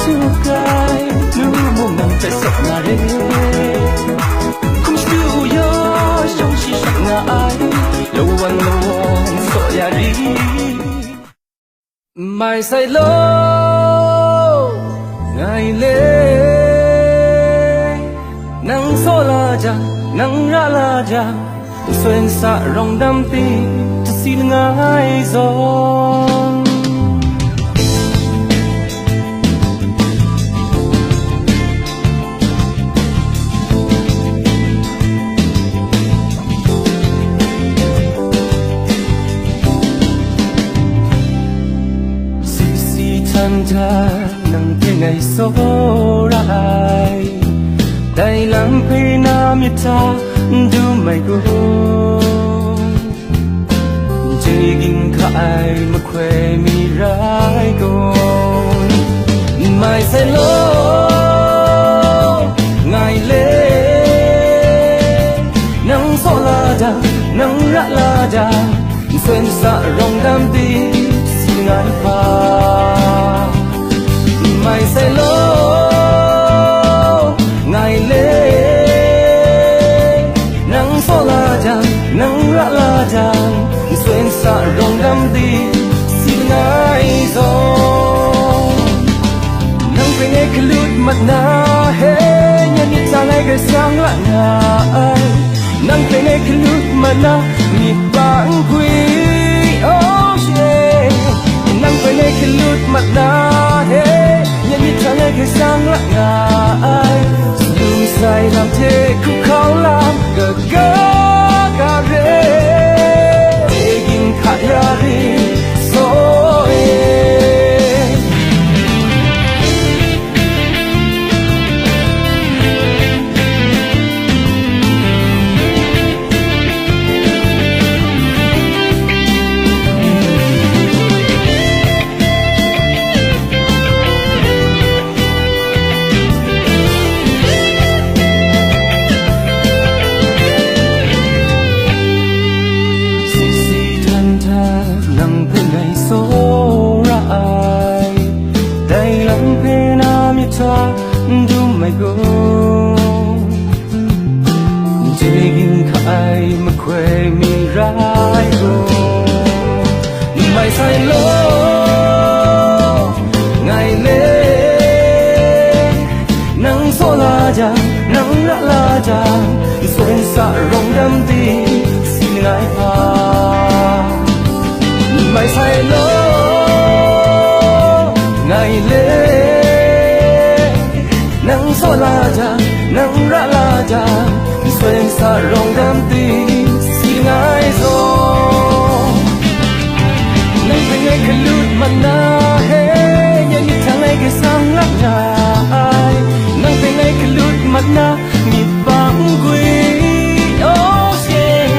chu kai nu mo mang phải sợ na re không chịu yo trong chỉ sợ na ai lâu anh so ya ri mai sai lo ngày lê nắng so la ja nắng ra la ja xuyên xa rong đam ti xin ngài gió thân ta nắng thế ngày số rai đầy lắm khi nam như ta du mày cô chỉ gìn khai mà khoe mi rai cô mai say lố ngày lê nắng gió la đà nắng rã la đà xuyên xa rong đam đi xin ngài pha mai say lố ngày lê nắng gió la đà nắng rã la đà xuyên xa rong đam đi xin ngài gió nắng về ngay cái lút mặt na hé nhân nhị ta ngay cái sáng lạ na ai nắng về ngay cái lút mặt na nhịp bảng quý oh yeah nắng về ngay cái lút mặt na hé nhân nhị ta ngay cái sáng lạ na ai dùng say làm thế khúc khó làm gờ gờ cà rê gìn khát ra đi du mày go chỉ gìn khai mà khoe mi rai go mày say lố ngày lê nắng gió la ja nắng rã la ja xuyên xa rong đam đi xin ngài pha mày say lố ngày lê nắng gió la ja nắng rã la ja xuyên xa rong đam ti xin ngài gió nắng về ngay cái lút mặt na hé nhân nhị tháng ngày cái sáng lắc nhà ai nắng về ngay cái lút mặt na nhịp vắng quý oh yeah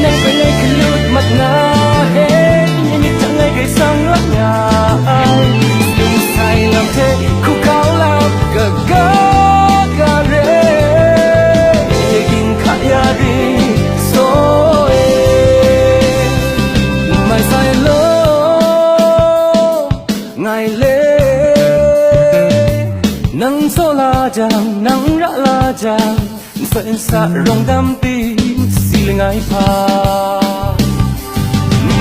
nắng về ngay cái lút mặt na hé nhân nhị tháng ngày cái sáng lắc nhà ai đừng say làm thế khúc khao làm gờ gờ cà rê gìn khát ya đi so mai say lố ngày lê nắng gió la jang nắng rã la jang xuyên xa rong đam ti xin ngài pha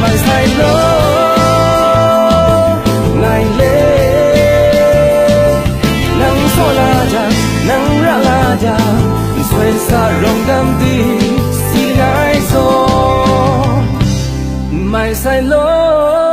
mai say lố ngày lê nắng gió la jang nắng rã la jang xuyên xa rong đam ti xin ngài gió mai say lố